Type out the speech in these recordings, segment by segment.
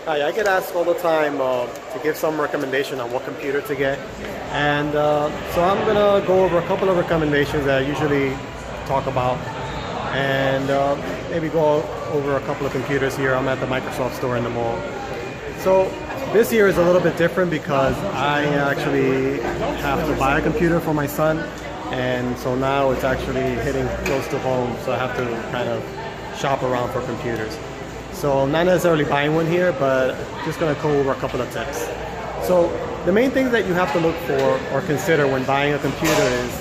Hi, I get asked all the time to give some recommendation on what computer to get, and so I'm gonna go over a couple of recommendations that I usually talk about, and maybe go over a couple of computers here. I'm at the Microsoft store in the mall. So this year is a little bit different because I actually have to buy a computer for my son, and so now it's actually hitting close to home, so I have to kind of shop around for computers. So I'm not necessarily buying one here, but just going to go over a couple of tips. So the main things that you have to look for or consider when buying a computer is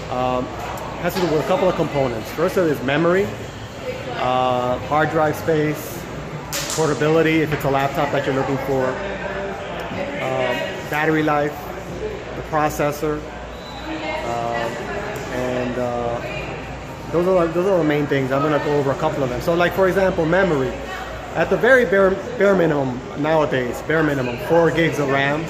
has to do with a couple of components. First is memory, hard drive space, portability if it's a laptop that you're looking for, battery life, the processor, and those are the main things. I'm going to go over a couple of them. So like for example, memory. At the very bare minimum nowadays, 4 gigs of RAM.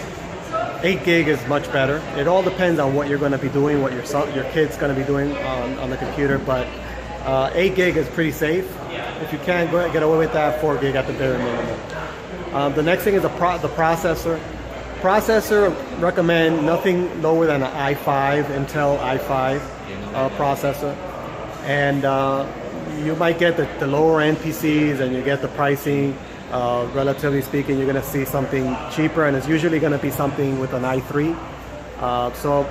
8 gig is much better. It all depends on what you're going to be doing, what your kid's going to be doing on the computer, but 8 gig is pretty safe. If you can't get away with that, 4 gig at the bare minimum. The next thing is the processor. Processor, recommend nothing lower than an i5, Intel i5 processor. And you might get the lower end PCs and you get the pricing, relatively speaking, you're going to see something cheaper, and it's usually going to be something with an i3. So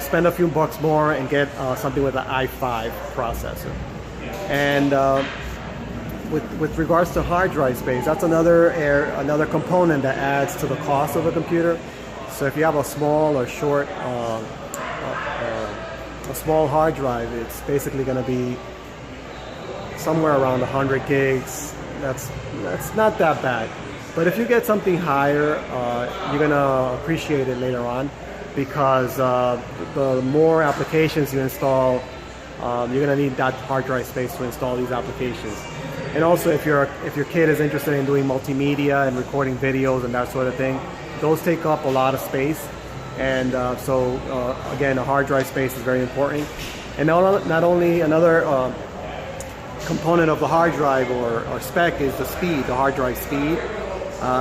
spend a few bucks more and get something with an i5 processor. And with regards to hard drive space, that's another component that adds to the cost of a computer. So if you have a small or short a small hard drive, it's basically going to be somewhere around 100 gigs. That's not that bad. But if you get something higher, you're going to appreciate it later on, because the more applications you install, you're going to need that hard drive space to install these applications. And also if your kid is interested in doing multimedia and recording videos and that sort of thing, those take up a lot of space. And so again, a hard drive space is very important. And not only another component of the hard drive or spec is the speed, the hard drive speed.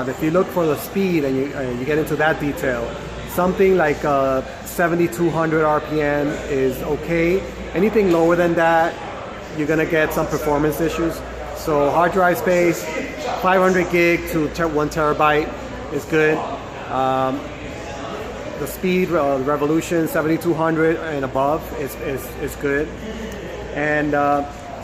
If you look for the speed and you get into that detail, something like 7,200 RPM is okay. Anything lower than that, you're gonna get some performance issues. So hard drive space, 500 gig to 1 terabyte is good. The speed, revolution, 7,200 and above is good. And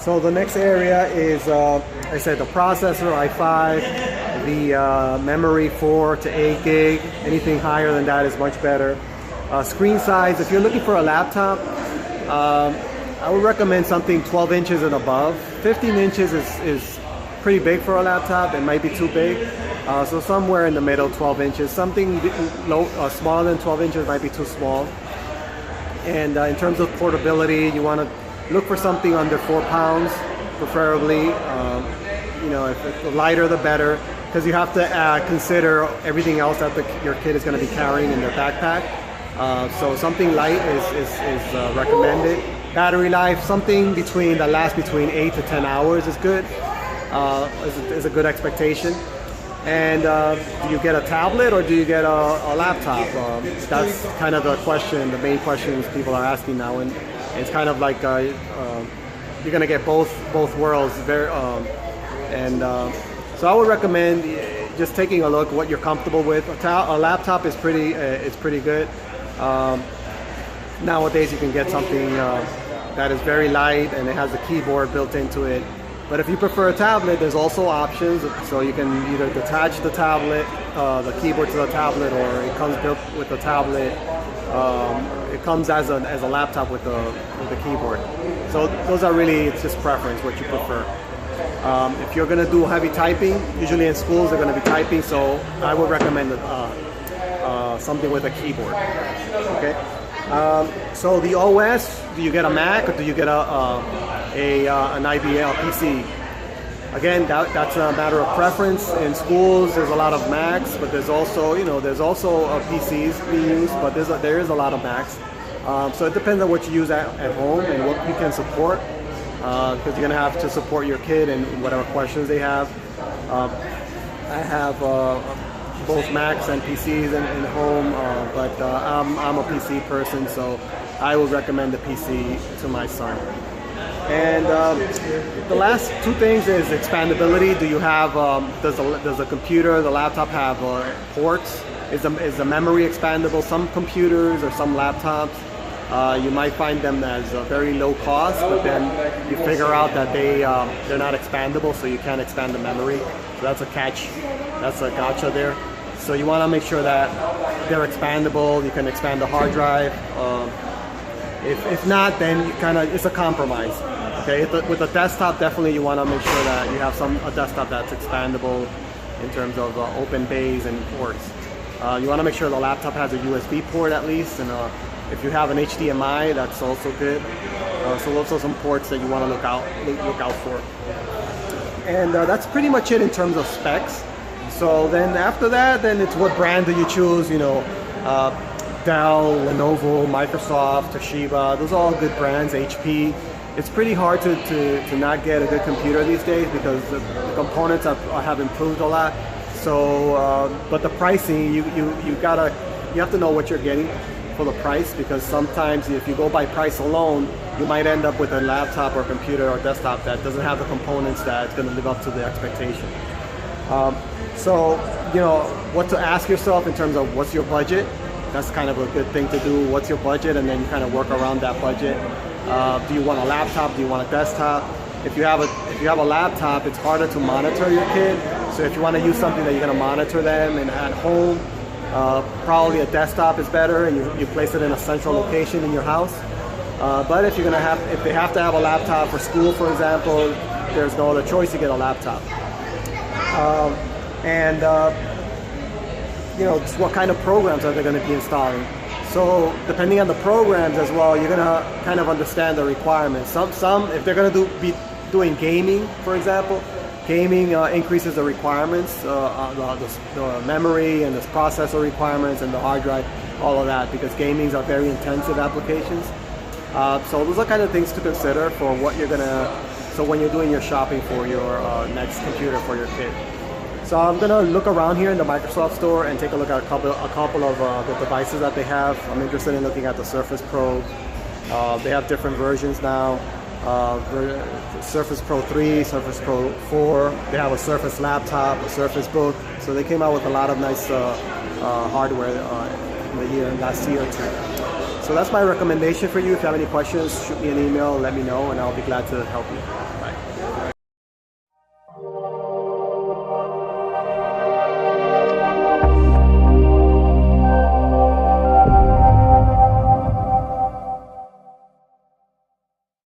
so the next area is, I said, the processor, i5, the memory, 4 to 8 gig. Anything higher than that is much better. Screen size, if you're looking for a laptop, I would recommend something 12 inches and above. 15 inches is pretty big for a laptop. It might be too big. So somewhere in the middle, 12 inches. Something smaller than 12 inches might be too small. And in terms of portability, you want to look for something under 4 pounds, preferably. You know, if the lighter the better, because you have to consider everything else that your kid is going to be carrying in their backpack. So something light is recommended. Battery life, something that lasts between 8 to 10 hours is good. Is a good expectation. And do you get a tablet or do you get a laptop? That's kind of the question, the main questions people are asking now, and it's kind of like you're gonna get both worlds there. So I would recommend just taking a look what you're comfortable with. A laptop is pretty good. Nowadays you can get something that is very light and it has a keyboard built into it. But if you prefer a tablet, there's also options. So you can either detach the tablet, the keyboard to the tablet, or it comes built with the tablet. It comes as a laptop with the keyboard. So those are really, it's just preference, what you prefer. If you're going to do heavy typing, usually in schools they're going to be typing, so I would recommend something with a keyboard. Okay. So the OS, do you get a Mac or do you get an IBM PC? Again, that's a matter of preference. In schools, there's a lot of Macs, but there's also PCs being used, but there is a lot of Macs. So it depends on what you use at home and what you can support, because you're going to have to support your kid and whatever questions they have. I have both Macs and PCs in home, but I'm a PC person, so I would recommend the PC to my son. And the last two things is expandability. Do you have, does the computer, the laptop have ports? Is the memory expandable? Some computers or some laptops, you might find them as very low cost, but then you figure out that they're not expandable, so you can't expand the memory. So that's a catch, that's a gotcha there. So you want to make sure that they're expandable. You can expand the hard drive. If not, then you it's a compromise. Okay, with a desktop, definitely you want to make sure that you have a desktop that's expandable in terms of open bays and ports. You want to make sure the laptop has a USB port at least, and if you have an HDMI, that's also good. So those are some ports that you want to look out for. And that's pretty much it in terms of specs. So then after that, then it's what brand do you choose? You know, Dell, Lenovo, Microsoft, Toshiba. Those are all good brands. HP. It's pretty hard to not get a good computer these days because the components have improved a lot. So, but the pricing, you have to know what you're getting for the price, because sometimes if you go by price alone, you might end up with a laptop or computer or desktop that doesn't have the components that's going to live up to the expectation. So, you know, what to ask yourself in terms of what's your budget. That's kind of a good thing to do. What's your budget? And then you kind of work around that budget. Do you want a laptop? Do you want a desktop? If you have a laptop, it's harder to monitor your kid. So if you want to use something that you're going to monitor them and at home, probably a desktop is better, and you place it in a central location in your house. But if they have to have a laptop for school, for example, there's no other choice. You get a laptop. You know, what kind of programs are they going to be installing? So depending on the programs as well, you're going to kind of understand the requirements. Some if they're going to be doing gaming, for example, gaming increases the requirements, the memory and the processor requirements and the hard drive, all of that, because gamings are very intensive applications. So those are kind of things to consider for what you're going to, so when you're doing your shopping for your next computer for your kid. So I'm going to look around here in the Microsoft store and take a look at a couple of the devices that they have. I'm interested in looking at the Surface Pro. They have different versions now. Surface Pro 3, Surface Pro 4. They have a Surface laptop, a Surface Book. So they came out with a lot of nice hardware in the last year or two. So that's my recommendation for you. If you have any questions, shoot me an email, let me know, and I'll be glad to help you. Bye.